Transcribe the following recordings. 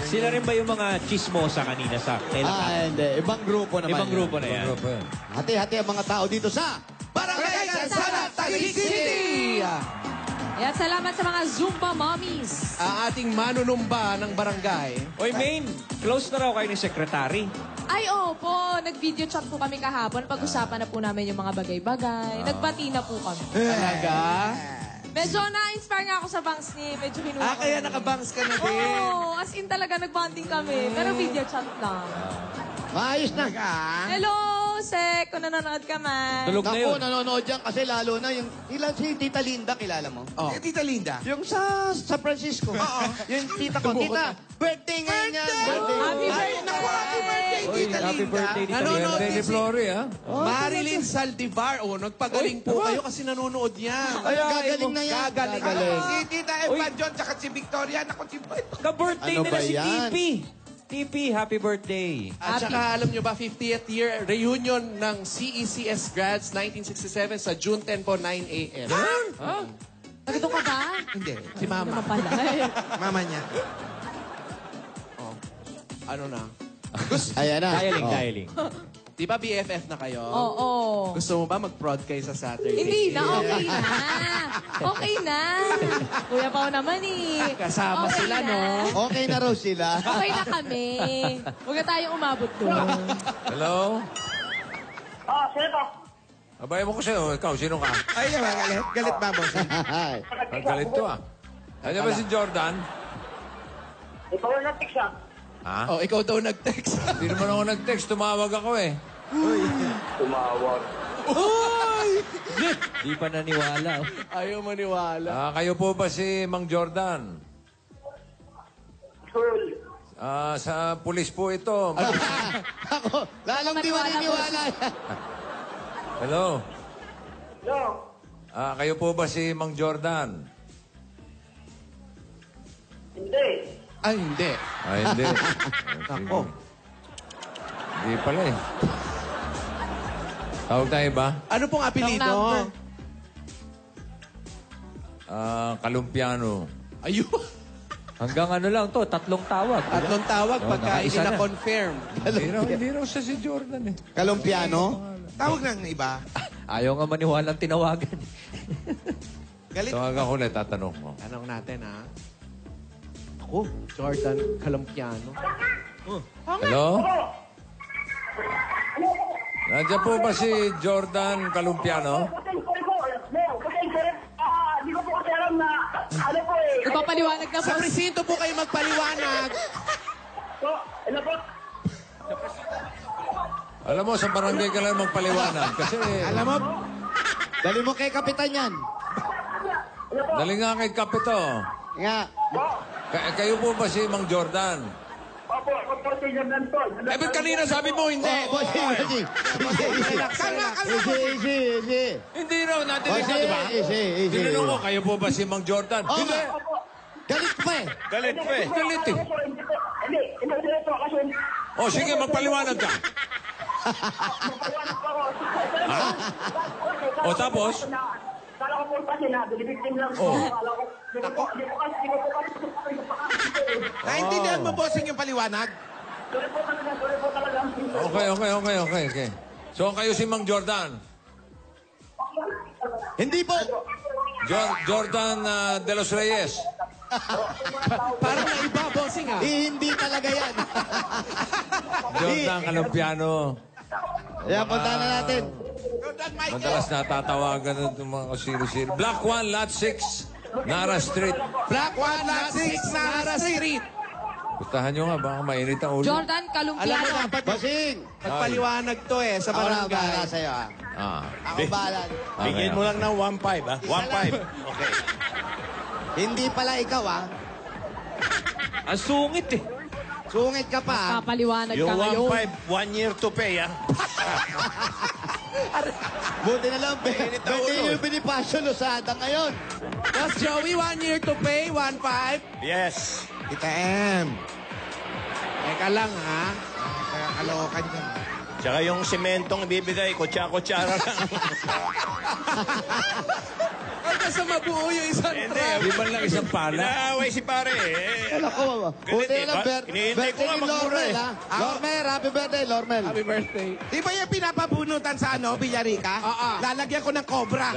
Sila rin ba yung mga chismosa kanina sa kailangan? Hindi. Ibang grupo naman. Ibang grupo na yan. Hati-hati ang mga tao dito sa Barangay Kansana, Taguig City! At salamat sa mga Zumba Mommies. Ang ating manunumba ng barangay. Oy, Main, close na raw kayo ni Secretary. Ay, opo. Nag-video chat po kami kahapon. Pag-usapan na po namin yung mga bagay-bagay. Nagbati na po kami. Talaga? Medyo na-inspire nga ako sa bangs ni. Medyo hinuha ko. Kaya nakabangs ka na din. Oo, as in talaga nag-bonding kami. Pero video chat lang. maayos na. Hello, Sek. Kung nanonood ka man. Tulog na yun. Ako, nanonood yan kasi lalo na yung... Ilan si Tita Linda, kilala mo? Oh. Tita Linda. Yung sa Francisco. Oo. Yung tita ko. Tita, birthday ngayon yan. Happy birthday! Naku, happy birthday, Tita Happy Linda. birthday, Tita Nanonood Linda. din si Flory, ha? Marilyn Saldivar. Nagpagaling po kayo kasi nanonood yan. Ay, gagaling na yan. Gagaling. Si Tita Evan John, tsaka si Victoria. Naku, si Ka-birthday Ano nila ba si yan? TP. TP, happy birthday. At saka alam nyo ba, 50th year reunion ng CECS grads 1967 sa June 10 po, 9 a.m. Nagitong ka ba? Hindi. Si Mama. Naman pala. Mama niya. Ano na? Ayan na. Dialing. Di ba BFF na kayo? Oo. Gusto mo ba mag-prod kayo sa Saturday? Hindi na, okay na. Okay na. Kuya Pao naman eh. Kasama Okay sila, na. no? Okay na raw sila. Okay na kami. Huwag na tayong umabot doon. Hello? Sino? Abay mo ko sa'yo. Ikaw, sino ka? Ay, naman, galit. Galit ba, boss? Ang galit to, ah. Ano ba si Jordan? Ikaw ang natik siya. Ha? Oh, ikaw daw nag-text. Hindi naman ako nag-text. Tumawag ako eh. Tumawag. Di pa naniwala. Ayaw maniwala. Kayo po ba si Mang Jordan? Cool. Sa pulis po ito. Ako, lalong di maniniwala. Hello? No. Kayo po ba si Mang Jordan? Hindi. Ay, hindi. Hindi. Ako. Hindi pala eh. Tawag tayo ba? Ano pong apelido? Wrong number. Kalumpiano. Ayun. Hanggang ano lang to, 3 tawag. Tatlong tawag pagka nakaisa na. ina-confirm. Hindi raw siya si Jordan eh. Kalumpiano? Tawag ng iba. Ayaw nga maniwalang tinawagan. Galit. Tawag ako ulit, tatanong mo. Tanong natin, ha? Ako, Jordan Calumpiano. Hello? Nandiyan po ba si Jordan Calumpiano? Hindi ko po kasi alam na ano po eh. Ipapaliwanag na po. Sa presinto po kayo magpaliwanag. So, ano po? Alam mo, sa barangay ka lang magpaliwanag. Kasi, Alam mo, dali mo kay Kapitan yan. dali nga kay Kapito. Nga. Kayo po ba si Mang Jordan? Opo, ako po si Jordan po. Eh, ba't kanina sabi mo hindi? Bossing. Easy. Hindi raw, natinig ka, di ba? Easy. Tinanong ko, kayo po ba si Mang Jordan? Oh, Hindi. galit pa eh. Galit pa eh. Galit eh. Hindi po kasi O, sige, magpaliwanag ka. mapaliwanag po ako. Ha? O, tapos? Kala ko po kasi na, victim lang po. Kala ko, hindi ko kasi Naintindihan mo, bossing, yung paliwanag? Sorry po talaga. Okay. So, kayo si Mang Jordan. Hindi po. Jordan de los Reyes. Parang na iba, bossing, ha? Hindi talaga yan. Jordan Calumpiano. Kaya punta na natin. Jordan Michael. Madalas natatawagan ng mga kasiri-siri. Black 1, Lot 6, Nara Street. Black 1, Lot 6, Nara Street. Pustahan nyo nga, baka mainit ang ulo. Jordan Alam mo, Calumpiano. dapat Bossing. magpaliwanag to eh, sa Ako na bahala barangay. sa'yo ah. Ako bahala. Bigyan mo lang ng 1.5, ha? 1.5. Okay. Hindi pala ikaw ah. Ang sungit eh. Sungit ka pa ah. Papaliwanag ka ngayon. 1 year to pay, ha? Buti na lang, birthday yung binipasyo Losada ngayon. Boss Joey, 1 year to pay, 1.5. Yes. Tita M. Teka lang, ha? Kaya kalokan ka. Tsaka yung sementong ibibigay, kutsa-kutsara lang. sa mabuo yung isang truck. Di ba lang isang pala? Inaaway si pare eh. Alam ko, buti Ganun, lang, diba? Hinihintay ko birthday nga ni magmura Lormel, eh. ha? Lormel, happy birthday, Lormel. Happy birthday. Di ba yung pinapabunutan sa Villarica? Lalagyan ko ng cobra.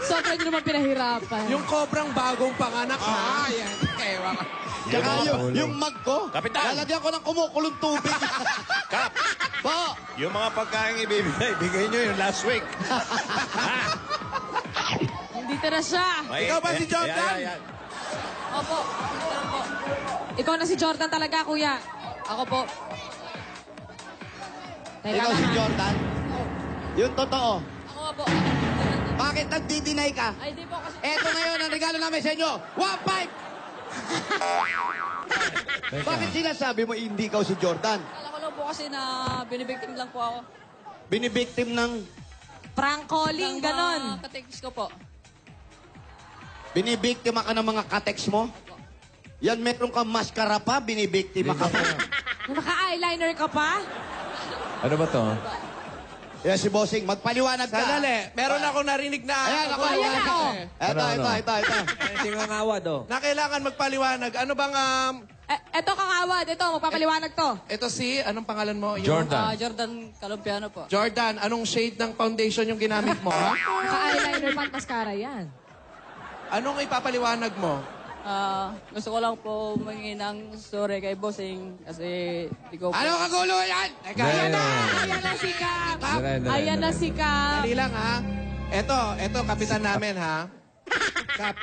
Sobrang nyo naman pinahirapan. Yung kobrang bagong panganak, ha? Yan. Ewan ko. Tsaka yung mug ko, Kapitan. lalagyan ko ng kumukulong tubig. Kap, Po, yung mga pagkain ibibigay, bigay nyo yung last week. Dito na siya. Ikaw ba si Jordan? Yan. Opo. Ito po. Ikaw na si Jordan talaga, kuya. Ako po. Teka ikaw lang, si ha? Jordan. Yung totoo. Ako nga po. Bakit nagdi-deny ka? Ay, di po kasi... Eto ngayon ang regalo namin sa inyo. 1.5! Bakit sinasabi mo hindi ikaw si Jordan? Akala ko lang po kasi na binibiktim lang po ako. Binibiktim ng... Prank calling, ganon. Katekis ko po. Binibiktima ka ng mga kateks mo? Yan, meron kang maskara pa, binibiktima ka pa. Naka-eyeliner ka pa? Ano ba to? Yan si Bossing, magpaliwanag ka. Sandali, meron akong narinig na... Ayan, ako. Ayan na, oh. Ito. Hindi nga ngawad, oh. Na kailangan magpaliwanag. Ano bang... Eto kangawad, ito, magpapaliwanag to. ito si... Anong pangalan mo? Jordan. Jordan Calumpiano po. Jordan, anong shade ng foundation yung ginamit mo? ha? Naka-eyeliner pa at mascara yan. Anong ipapaliwanag mo? Gusto ko lang po humingi ng sorry kay Bossing kasi di ko po... Ano kagulo yan? Ayan na! Ayan na si Cap! Ayan na si Cap! Dali lang, ha? Ito, kapitan namin, ha? Kap,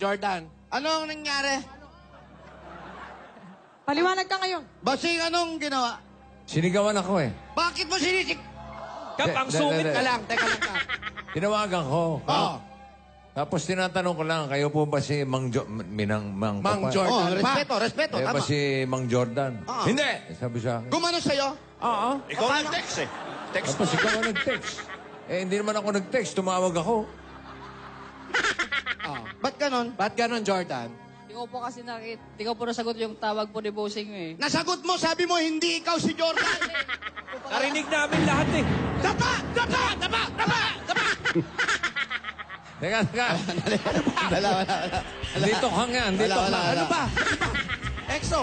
Jordan. Anong nangyari? Paliwanag ka ngayon. Bossing, anong ginawa? Sinigawan ako eh. Bakit mo sinisik? Kap, ang sungit Teka lang, Kap. Tinawagan ko. Tapos tinatanong ko lang, kayo po ba si Mang Mang Papa? Jordan. Respeto, Kayo ba tama. si Mang Jordan? Hindi! Sabi sa akin. Gumano sa'yo? Oo. Ikaw nag-text eh. Text Tapos ikaw ang nag-text. Hindi naman ako nag-text. Tumawag ako. Ba't ganon? Ba't ganon, Jordan? Di ko po kasi di ko po nasagot yung tawag po ni Bossing eh. Nasagot mo, sabi mo, hindi ikaw si Jordan. Narinig namin lahat, eh. Dapa! Teka. Wala. Dito ka nga. Dito ka. Wala. Ano ba? Exo.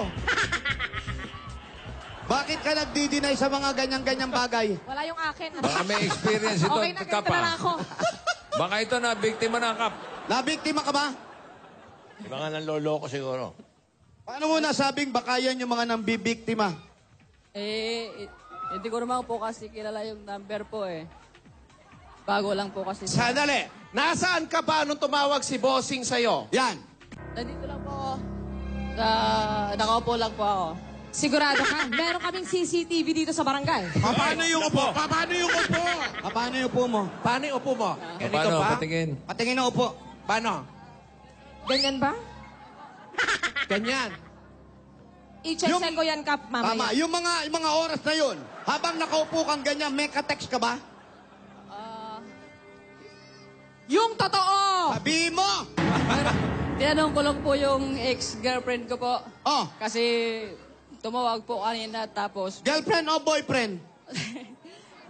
Bakit ka nagdi-deny sa mga ganyan-ganyang bagay? Wala yung akin. Baka may experience ito. Okay na, Kap, ganito na lang ako. Baka ito na, biktima na, Kap. Nabiktima ka ba? Iba nga ng lolo ko siguro. Paano mo nasabing baka yan yung mga nambibiktima? Hindi ko naman po kasi kilala yung number po eh. Bago lang po kasi. Sandali. Nasaan ka ba nung tumawag si Bossing sa'yo? Yan. Nandito lang po ako. Nakaupo lang po ako. Sigurado ka, meron kaming CCTV dito sa barangay. Paano yung upo? Paano yung upo? Paano yung upo mo? Paano yung upo mo? Ganito Paano? ba? Patingin. Patingin na upo. Paano? Ganyan ba? Ganyan. I-check ko yan, Cap, Tama. mamaya. Yung mga oras na yun, habang nakaupo kang ganyan, may ka-text ka ba? Yung totoo! Sabihin mo! Tinanong ko lang po yung ex-girlfriend ko po. Oh, Kasi tumawag po kanina tapos girlfriend o boyfriend?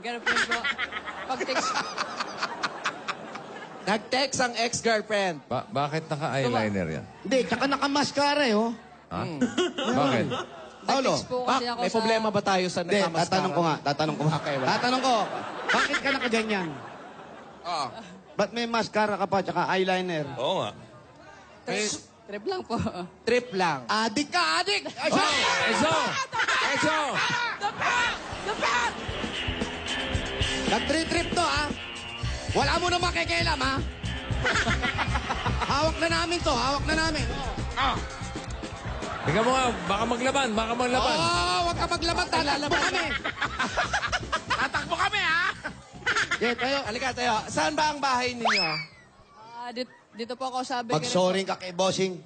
girlfriend po. Pag-text, Nag-text ang ex-girlfriend. Bakit naka-eyeliner yan? Hindi, tsaka nakamaskara eh, oh. Ha? Bakit? Paulo, nag-text po kasi ako May sa... problema ba tayo sa hindi, nakamaskara? tatanong ko. Okay, wala. Tatanong ko, bakit ka nakaganyan? Ba't may maskara ka pa, tsaka eyeliner? Oo nga. Trip lang po. Trip lang. Adik ka, adik! Ay, Eso! Eso! Nag-trip to, ha? Wala mo na makikialam, ha? Hawak na namin to, hawak na namin. Tingnan mo nga, baka maglaban. Huwag ka maglaban, tatakbo kami. Tatakbo kami, ha? Okay, tayo. Halika tayo. Saan ba ang bahay ninyo? Dito po ako sabi Mag-sorry ka kay bossing.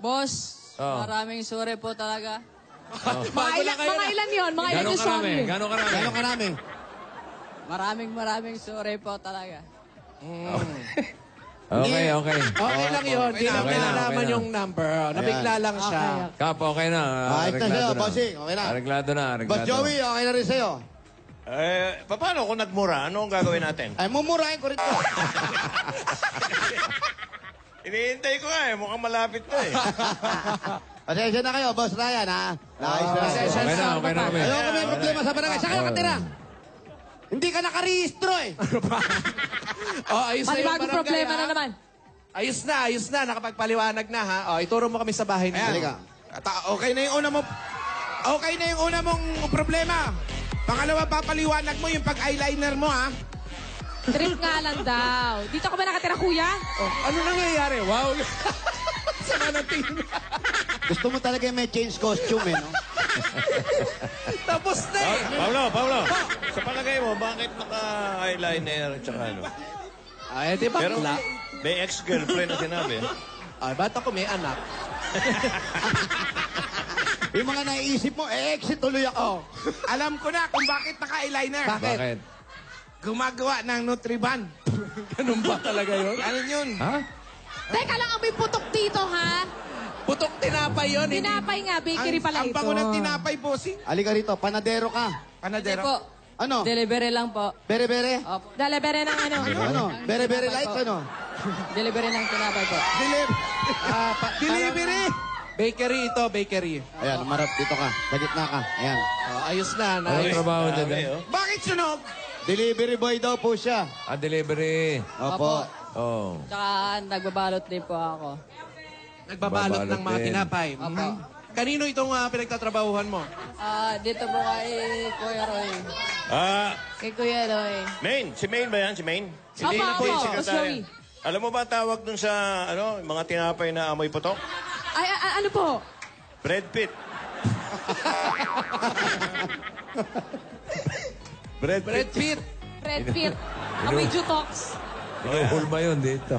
Boss, Oh. maraming sorry po talaga. Mga ilan yun? Mga ilan yung sorry? Gano'n karami? Gano'n ka namin? Maraming sorry po talaga. Okay. Okay lang yun. Di lang Okay na, nalaman okay na. yung number. Nabigla lang siya. Kap, okay na. Ayos na sa'yo, bossing. Okay na. Areglado na. Boss Joey, okay na rin sa'yo. Paano kung nagmura? Ano ang gagawin natin? Ay, mumurahin ko rin to. Iniintay ko nga eh. Mukhang malapit to eh. Pasensya na kayo, Boss Ryan, ha? Nice. Okay na, okay na kami. Ayoko may problema sa barangay. Saan ka nakatira? Hindi ka nakarehistro eh. Oh, ayos na yung Panibagong barangay, problema ha? na naman. Ayos na. Nakapagpaliwanag na, ha? Oh, ituro mo kami sa bahay niyo. Halika. Okay na yung una mo. Okay na yung una mong problema. Pangalawa, papaliwanag mo yung pag-eyeliner mo, ha? Trip nga lang daw. Dito ka ba nakatira, kuya? Oh, ano nangyayari? Wow. Sama ng tingin. Gusto mo talaga yung may change costume, eh, no? Tapos na eh. Pablo. Sa palagay mo, bakit naka-eyeliner at saka ano? Ay, di ba? Pero may ex-girlfriend na sinabi. Ay, ba't ako may anak? Yung mga naiisip mo, exit tuloy ako. Alam ko na kung bakit naka-eyeliner. Bakit? Gumagawa ng Nutriban. Ganun ba talaga yun? Ano yun? Ha? Teka lang, ang may putok dito, ha? Putok tinapay yun. Hindi. Tinapay nga, bakery pala Ang ito. bango ng tinapay, bossing. Halika rito, panadero ka. Hindi Panadero. po. Ano? Delivery lang po. Bere-bere? Opo. Dalebere ng ano. Ano? Bere-bere light, ano? Delivery ng tinapay po. Delivery. Bakery ito, bakery. Ayan, umarap dito ka. Sa gitna ka. Ayan. Oh, ayos na. Anong Nice. trabaho niya Grabe, din? oh. Bakit sunog? Delivery boy daw po siya. Ah, delivery. Opo. Oh. Tsaka nagbabalot din po ako. Nagbabalot ng mga Babalot din. tinapay. Opo. Kanino itong pinagtatrabahuhan mo? Dito po kay Kuya Roy. Kay Kuya Roy. Maine. Si Maine ba yan? Si Maine? Opo, Hindi na po yung opo. sekretary. Sorry. Alam mo ba tawag dun sa mga tinapay na amoy putok? Ay, ano po? Brad Pitt. Brad Brad Pitt. Red Pit. Amoy Jutox. Inuhulma yun dito.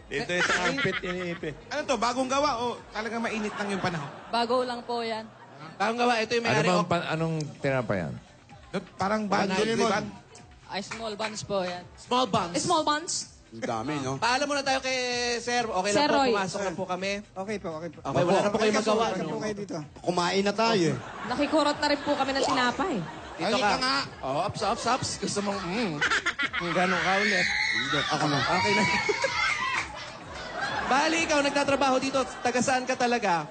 Dito yung sa armpit iniipit. Ano to, bagong gawa o talagang mainit lang yung panahon? Bago lang po yan. Tawang gawa, ito yung Ano may-ari. bang, anong tinapa yan? Parang bundle ribbon. Ay, small buns po yan. Small buns. Small buns. Ang dami, no? Paalam muna tayo kay Sir. Okay lang Sir po, Roy. pumasok na po kami. Okay po, okay po. Okay, wala na po kayo magawa. po kayo dito. Kumain na tayo, eh. Nakikurot na rin po kami ng tinapay. Dito Halika ka. nga. Oh, ups. Gusto mong, ganun ka ulit. Hindi, ako na. Okay na. Bali, ikaw nagtatrabaho dito. Taga saan ka talaga?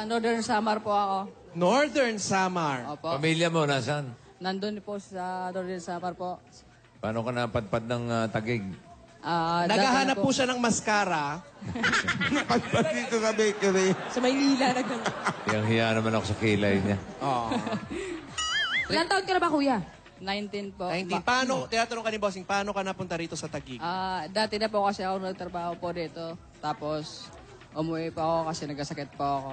Northern Samar po ako. Northern Samar. Opo. Pamilya mo, nasaan? Nandun po sa Northern Samar po. Paano ka napadpad ng tagig? Naghahanap po siya ng mascara. Pagpag dito sa bakery. Sa Maynila, nagano. Yang hiya naman ako sa kilay niya. Ilang taon ka na ba, kuya? 19 po. 19. Paano, tinatanong ka ni Bossing, paano ka napunta rito sa Taguig? Dati na po kasi ako nagtrabaho po dito. Tapos, umuwi pa ako kasi nagkasakit po ako.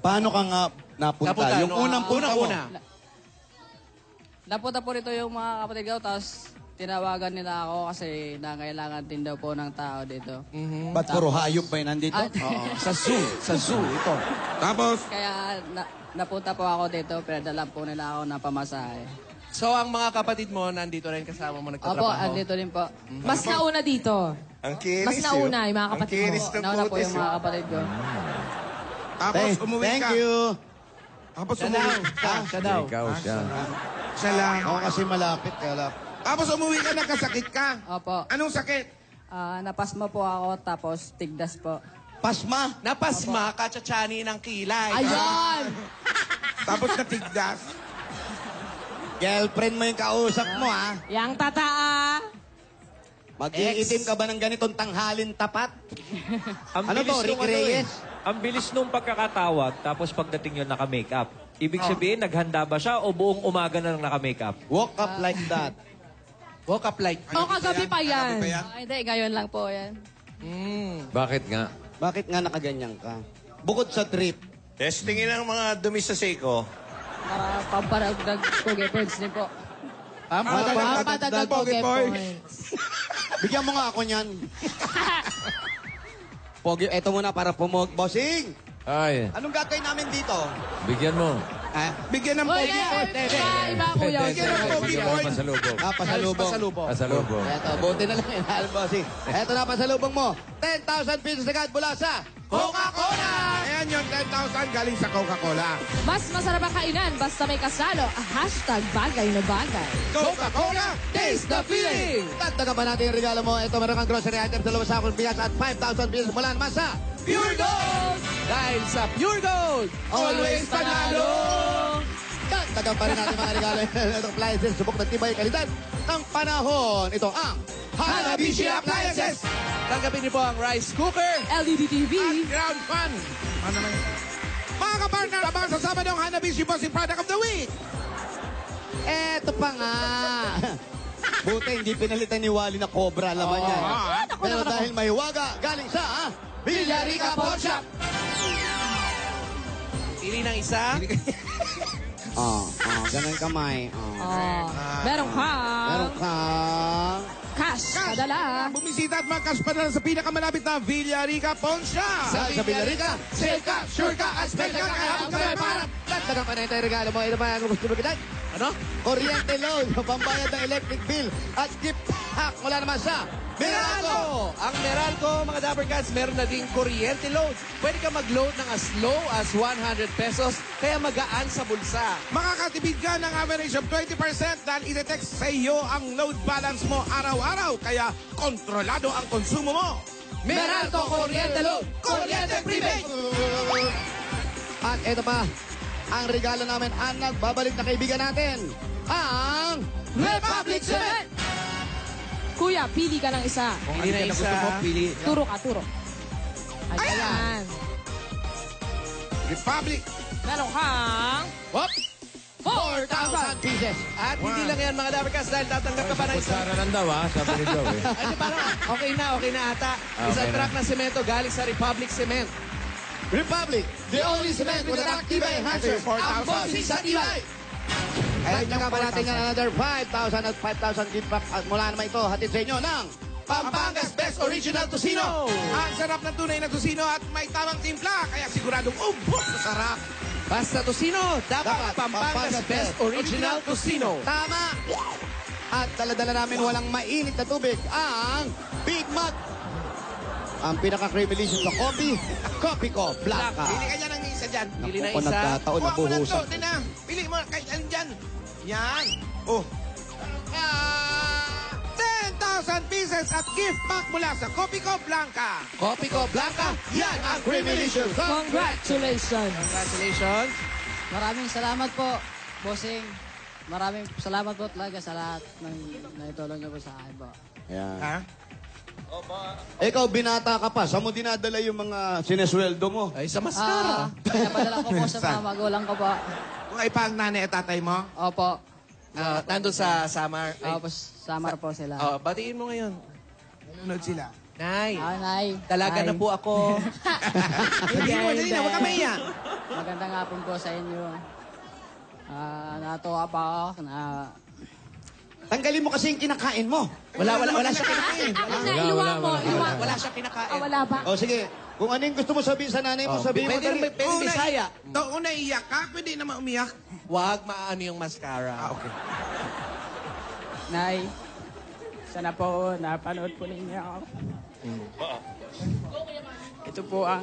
Paano ka nga napunta? Yung unang punta mo. Napunta po rito yung mga kapatid ko, tapos tinawagan nila ako kasi nangailangan din daw po ng tao dito. Ba't puro hayop ba yun nandito? Sa zoo ito. Tapos, Kaya napunta po ako dito, pinadala po nila ako ng pamasahe. So, ang mga kapatid mo, nandito rin kasama mo Opo, nagtatrabaho? andito din po. Mas nauna dito. Ang kinis Mas nauna yung mga kapatid mo. Nauna po yung mga kapatid ko. tapos umuwi Thank ka. you. Tapos Siya daw. umuwi. Siya daw. Ikaw siya. Siya lang. Ako kasi malapit, kaya lapit. Tapos umuwi ka, nagkasakit ka. Opo. Anong sakit? Napasma po ako, tapos tigdas po. Pasma. Napasma, kachatsani ng kilay. Ayun! Tapos natigdas. Girlfriend mo yung kausap mo, ha? Yang tataa. Mag-iitim ka ba ng ganitong tanghalin tapat? Ang Ano to, bilis Rick nung Reyes? Ang bilis nung pagkakatawag, tapos pagdating yun naka-makeup. Ibig sabihin, naghanda ba siya o buong umaga na lang naka-makeup? Walk up like that. Woke up like... O, kagabi pa yan. Hindi, ngayon lang po yan. Bakit nga? Bakit nga nakaganyan ka? Bukod sa trip. Testingin ang mga dumi sa seko. Para pamparagdag pogi points din po. Papadagdag Pogi pogi boy. points. Bigyan mo nga ako niyan. Pogi, eto muna para pumog. Bossing! Ay, Anong gagawin namin dito? bigyan mo. Bigyan ng Uy, pogi po. iba, kuya. Bigyan ng pogi Bigyan po. mo pasalubong. Pasalubong. Pasalubong. Pasalubong. Eto, buti na lang yan, bossing. Eto na, pasalubong mo. 10,000 pesos agad mula sa Coca-Cola! Ayan yun, 5,000 galing sa Coca-Cola. Mas masarap ang kainan basta may kasalo. Hashtag bagay na bagay. Coca-Cola, taste the feeling! Dagdagan pa natin yung regalo mo. Ito, meron kang grocery item sa lumang sakong bigas at 5,000 pesos mula naman sa Pure Gold! Dahil sa Pure Gold, always panalo! Dagdagan pa rin natin mga regalo. Ito, appliances, subok ng tibay kalidad ng panahon. Ito ang Hanabishi Appliances! Tanggapin niyo po ang rice cooker. LED TV. At ground fan. Ano naman yun? Mga kapartner, abang sa Sabadong Hanabishi Bossing Product of the Week. Eto pa nga. Buti hindi pinalitan ni Wally na cobra laman yan. Pero dahil may waga, galing sa Villarica Pawn Shop. Pili ng isa. Ganun kamay. Meron ka. Meron kang... Cash. Padala. Bumisita at magkaspadala sa pinakamalapit na Villarica Pawn Shop. Sa Villarica, Safe ka, sure ka, at spell ka, kaya habang ka may para. dagdagan pa na ito yung regalo mo. Ito pa ang gusto mo kita. Ano? Kuryente loan, pambayad ng electric bill, at gift hack mula naman sa Meralco. Ang Meralco, mga Dapper Cats, meron na ding kuryente load. Pwede ka mag-load ng as low as 100 pesos, kaya magaan sa bulsa. Makakatipid ka ng average of 20% dahil ide-text sa iyo ang load balance mo araw-araw. Kaya kontrolado ang konsumo mo. Meralco Kuryente Load, Kuryente Prepaid! At ito pa, ang regalo namin ang nagbabalik na kaibigan natin, ang Republic Cement. Kuya, pili ka ng isa. Pili na isa. Turo ka, turo. Ayan. Republic. Meron kang... Whoop, 4,000. 4,000 pieces. At hindi lang yan, mga Dapper Cats, dahil tatanggap ka pa ng isang... Kutsara lang daw, ha? Sabi ni Joe, eh. Ay, di, parang okay na ata. Okay Isang na. truck ng semento galing sa Republic Cement. Republic, the only cement with an active enhancer. Ang bossing sa tibay. Ay, naka pa natin yan another 5,000 at 5,000 gift pack. At mula naman ito, hatid sa inyo ng Pampanga's Best Original Tocino. Ang sarap ng tunay na tocino at may tamang timpla. Kaya siguradong ubos sa sarap. Basta Tocino, dapat Dapat Pampanga's Best Original Tocino. Tama! At dala-dala namin walang mainit na tubig, ang Big Mac. Ang pinaka-creamy sa coffee, Coffee Ko Blanca. Pili ka niya ng isa dyan. Pili na Naku, isa. nagkataon na Kuha mo lang to. buhusan. Tina, pili mo kahit alin dyan. Yan. Oh. 10,000 pieces at gift pack mula sa Coffee Co Blanca. Coffee Ko Blanca. Yan ang creamy-licious. Congratulations. Congratulations. Maraming salamat po, bossing. Maraming salamat po talaga sa lahat ng naitulong niyo po sa akin po. Yan. Ha? Ikaw, binata ka pa. Saan mo dinadala yung mga sinesweldo mo? Ay, sa maskara. Pinapadala ko po sa mga magulang ko po. Kung ay pang nanay at tatay mo? Opo. Nandun sa Samar. Ay, Opo, samar po sila. batiin mo ngayon. Nanonood sila. Nay, Nay. dalaga Nay. na po ako. Hindi mo, dali na, huwag ka maiyak. Magandang hapon po sa inyo. Natuwa pa ako na Tanggalin mo kasi yung kinakain mo. Wala siya kinakain. Ano na, iluwa mo. Iluwa mo. Wala siya kinakain. Wala ba? O sige, kung ano yung gusto mo sabihin sa nanay mo, sabihin mo dali. Pwede Bisaya. Kung naiiyak ka, pwede naman umiyak. Huwag maano yung mascara. Okay. Nay, sana po napanood po ninyo ako. Ito po ang...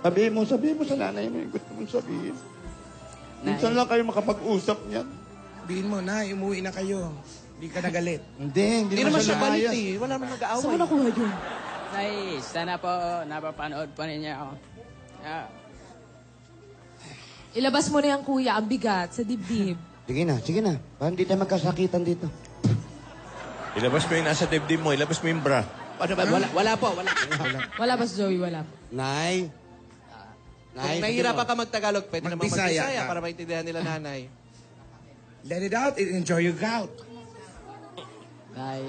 Sabihin mo sa nanay mo yung gusto mong sabihin. Minsan lang kayo makapag-usap niyan. Sabihin mo na, umuwi na kayo. Hindi ka nagalit. Hindi Hindi naman siya balit naayas. eh. Wala naman nag-aaway. Saan mo nakuha yun? Nay, sana po napapanood po ninyo ako. Ilabas mo na yan, kuya. Ang bigat sa dibdib. Sige na. Parang hindi tayo magkasakitan dito. Ilabas mo yung nasa dibdib mo, ilabas mo yung bra. Ano ba? Wala po. Wala ba si Joey? Wala. Nay. Kung nahihirapan ka mag-Tagalog, pwede naman Mag-Bisaya mag-Bisaya ka. para maintindihan nila nanay. Let it out and enjoy your gout. Nay,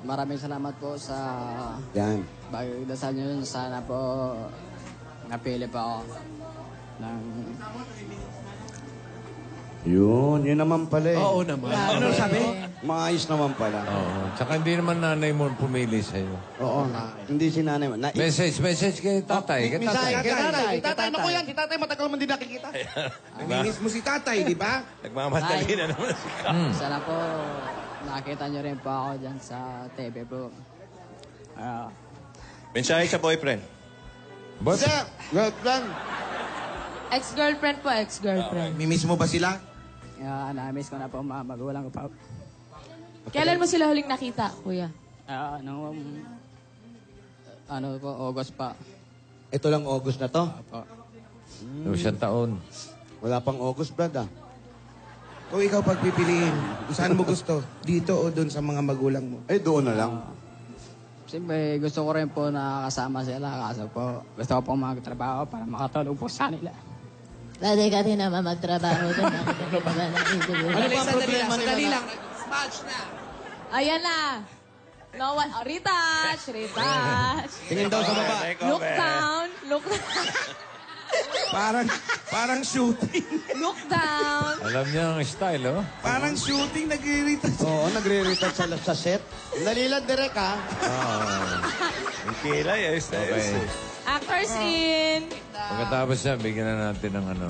maraming salamat po sa Yan. bagay dasal nyo. Sana po napili pa ako ng... Yun naman pala eh. Oo naman. Ano sabi? Maayos naman pala. Oo. Tsaka hindi naman nanay mo pumili sa'yo. Oo. Hindi si nanay mo. Message kay tatay. Kay Misay, tatay. kay tatay. Naku yan, si tatay matagal man din nakikita. Namimiss mo si tatay, di ba? Nagmamadali na naman si Ka. Sana po nakita nyo rin po ako dyan sa TV po. Mensahe sa boyfriend. But, Sir, girlfriend. Ex-girlfriend po, ex-girlfriend. Mimiss mo ba sila? Na-miss ko na po mga magulang ko pa. Kailan mo sila huling nakita, kuya? Ano po, August pa. Ito lang August na to. isang taon. Wala pang August, Brad, ah. Kung ikaw pagpipiliin, saan mo gusto? Dito o doon sa mga magulang mo? Ay, doon na lang. Siyempre, gusto ko rin po na kasama sila. Kaso po, gusto ko pong magtrabaho para makatulong po sa nila. Dati ka din naman magtrabaho doon. Ano lang, sandali lang. Smash na. Ayan na. No one. Oh, retouch. Retouch. Tingin daw sa baba. Look down. Look down. Parang shooting. Look down. Alam niya ang style, oh. Parang shooting, nag-retouch. Oo, nagre-retouch sa set. Dali lang, direct, ha? Ang kilay, ayos na ayos. Okay. Actors in. Pagkatapos yan, bigyan na natin ng ano.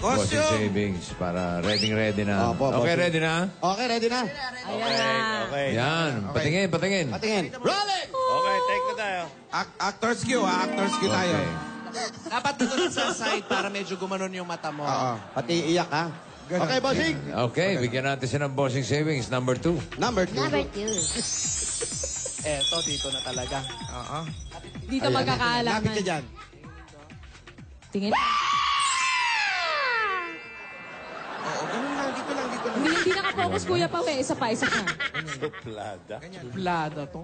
Bossing Costume! savings para ready na. Opo, Okay, bossing. ready na? Okay, ready na? Ayan na. Okay. Yan. Patingin, patingin. Patingin. Rolling! Okay, take na tayo. Actors cue, ha? Actors cue tayo. Okay. Dapat doon sa side para medyo gumanon yung mata mo. Oo. Pati iyak, ha? Okay, bossing. Okay, bigyan natin siya ng bossing savings. Number 2. Number 2. Number 2. Eto, dito na talaga. Oo. Dito magkakaalaman. Lapit ka dyan. Tingin. Oo, ganun lang. Dito lang, dito lang. Hindi nakapokus, kuya pa. Isa pa, isa pa. Suplada. Plada to.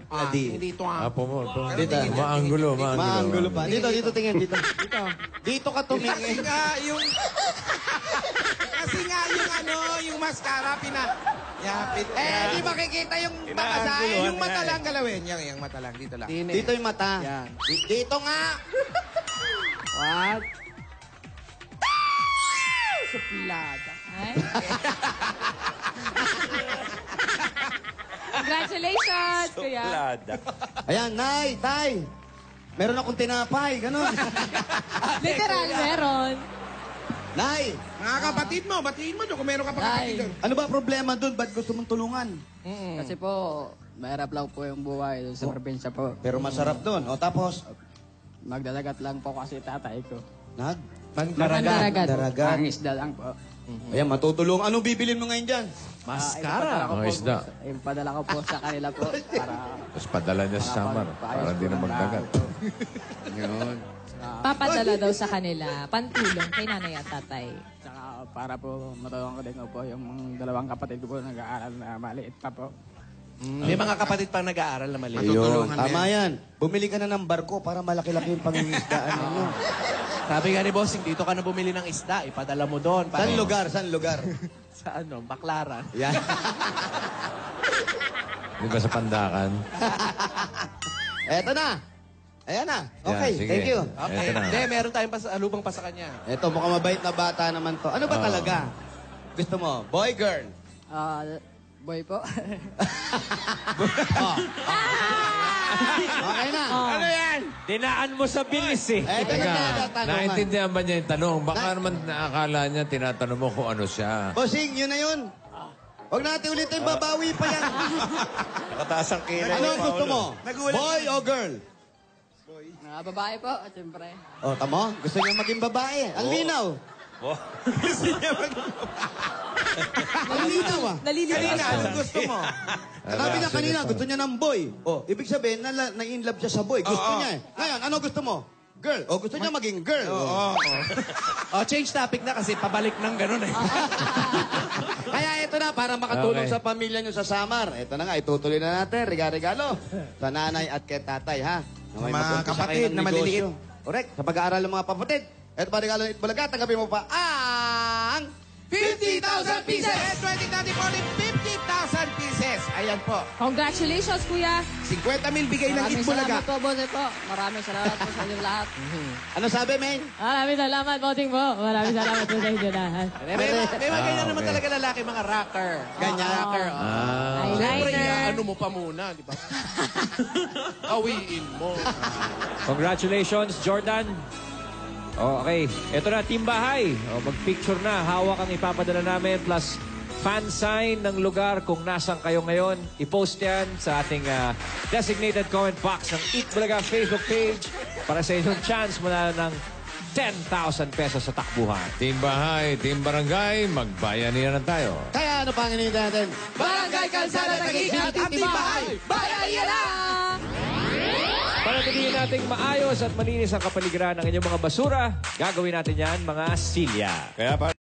Hindi ito Apo mo. Dito. Maanggulo, Maanggulo pa. Dito tingin, dito. Dito ka tumingin. Kasi nga yung yung mascara, yapit. Di makikita yung mata sa Inaanggulo, yung mata ano lang galawin. Yung mata lang, dito lang. Dito yung mata. Yan. Dito nga. What? Suplada. Ay. Congratulations, kuya. Suplada. Ayan, Nay, Tay. Meron akong tinapay, ganun. Literal, meron. Nay, Mga kapatid mo, batiin mo doon kung meron ka pa kapatid doon. ano ba problema doon? Ba't gusto mong tulungan? Kasi po, mahirap lang po yung buhay doon sa probinsya po. Pero masarap doon. O tapos, Magdadagat lang po kasi tatay ko. Mandaragat. Daragat. Ang isda lang po. Ayan, matutulong. Anong bibilin mo ngayon dyan? Mascara. Mga isda. Ipadala ko po sa kanila po para Tapos padala niya sa Samar para hindi na magdagat. Yun. Papadala daw sa kanila. Pantulong kay nanay at tatay. Tsaka para po matulungan ko din po yung dalawang kapatid ko po nag-aaral na maliit pa po. May mga kapatid pang nag-aaral na mali. Yun. Tama yan. Bumili ka na ng barko para malaki-laki yung pangingisdaan ninyo. Sabi nga ni Bossing, dito ka na bumili ng isda. Ipadala mo doon. Saan lugar? Saan lugar? Sa Baclaran. Yan. Di ba sa Pandakan? Eto na. Ayan na. Okay, Yan, sige. thank you. Okay. Eto na. Hindi, meron tayong alubang pa sa kanya. Eto, mukhang mabait na bata naman to. Ano ba talaga? Gusto mo? Boy, girl? Boy po. Okay na. Ano yan? Dinaan mo sa bilis eh. Eto na talaga tanungan. Naintindihan ba niya yung tanong? Baka naman nakakala niya, tinatanong mo kung ano siya. Bossing, yun na yun. Huwag natin ulitin, babawi pa yan. Nakataas ang kilay. Ano ni ang gusto Paolo. mo? Boy o girl? Babae po, siyempre. O, tamo? Gusto niya maging babae. Ang linaw. Ang linaw ah. Nalilito Ano gusto mo? Sabi niya kanina, gusto niya ng boy. O, ibig sabihin, na-inlove siya sa boy. Gusto niya eh. Ngayon, ano gusto mo? Girl. O, gusto niya maging girl. Change topic na kasi pabalik ng ganun eh. Kaya ito na, para makatulong Okay. sa pamilya niyo sa Samar. Ito na nga, itutuloy na natin. Regalo sa nanay at kay tatay, ha? Na may Mga mag-umpisa kapatid kayo ng na negosyo. maliliit. Correct. Sa pag-aaral ng mga kapatid. Ito pa regalo ng Itbulaga. Tanggapin mo pa ang 50,000 pieces! 20, 30, 40, 50,000 pieces! Ayan po. Congratulations, kuya. 50,000 bigay ng Maraming Itbulaga. salamat po, boss po. Maraming salamat po sa inyo lahat. Ano sabi, men? Maraming salamat, Boting po. Maraming salamat po sa inyo lahat. May mga ganyan naman okay. talaga lalaki, mga rocker. Ganyan. Rocker. Siyempre, Eyeliner. ano mo pa muna, di ba? Awiin mo. Congratulations, Jordan. Okay. Ito na, Team Bahay. Mag-picture na. Hawak ang ipapadala namin plus fan sign ng lugar kung nasan kayo ngayon. I-post yan sa ating designated comment box ng Eat Bulaga Facebook page para sa inyong chance mula ng 10,000 pesos sa takbuhan. Team Bahay, Team Barangay, magbayanihan na tayo. Kaya ano pang hinihintay natin? Barangay Kalsada Taguig at Tibahay! Bayan na! Para tignan nating maayos at malinis ang kapaligiran ng inyong mga basura, gagawin natin yan mga silya. Kaya pa...